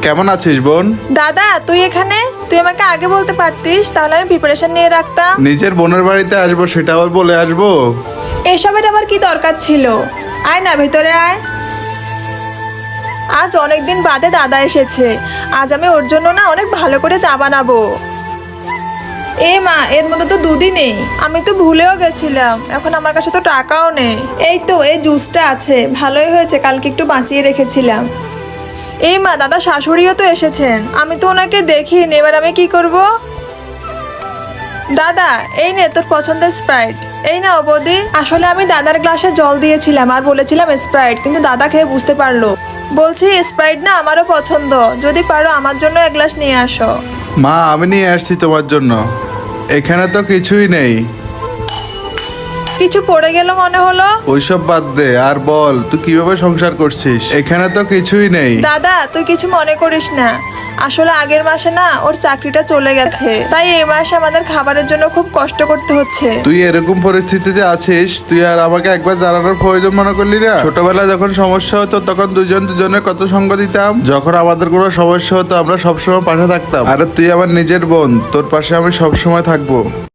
কেমন আছিস বোন? দাদা তুই এখানে? তুই আমাকে আগে বলতে পারতিস, তাহলে আমি প্রিপারেশন নিয়ে রাখতাম। নিজের বোনের বাড়িতে আসবো সেটা আবার বলে আসবো? এসবের আবার কি দরকার ছিল? আয় না, ভেতরে আয়। আজ অনেকদিন বাদে দাদা এসেছে। আজ আমি ওর জন্য না অনেক ভালো করে চা বানাবো। এ মা, এর মধ্যে তো দুধই নেই। আমি তো ভুলেও গেছিলাম, এখন আমার কাছে তো টাকাও নেই। এই তো এই জুসটা আছে, ভালোই হয়েছে, কালকে একটু বাঁচিয়ে রেখেছিলাম। এই মা, দাদা শাশুড়িও তো এসেছেন, আমি তো ওনাকে দেখিনি, এবার আমি কি করব? দাদা এই নে তোর পছন্দের স্প্রাইট। এই না বৌদি, আসলে আমি দাদার গ্লাসে জল দিয়েছিলাম আর বলেছিলাম স্প্রাইট, কিন্তু দাদা খেয়ে বুঝতে পারলো। বলছি স্প্রাইট না আমারও পছন্দ, যদি পারো আমার জন্য এক গ্লাস নিয়ে আসো। মা, আমি নিয়ে আসছি তোমার জন্য। এখানে তো কিছুই নেই। কিছু পড়ে গেল মনে হলো। ওইসব বাদ দে, আর বল তুই কিভাবে সংসার করছিস? এখানে তো কিছুই নেই। দাদা তুই কিছু মনে করিস না, আসলে আগের মাসে না ওর চাকরিটা চলে গেছে, তাই এই মাসে আমাদের খাবারের জন্য খুব কষ্ট করতে হচ্ছে। তুই এরকম পরিস্থিতিতে আছিস, তুই আর আমাকে একবার জানানোর প্রয়োজন মনে করলি না? ছোটবেলায় যখন সমস্যা হতো তখন দুজন দুজনের কত সঙ্গ দিতাম। যখন আমাদের কোনো সমস্যা হতো আমরা সবসময় পাশে থাকতাম। আর তুই আমার নিজের বোন, তোর পাশে আমি সবসময় থাকবো।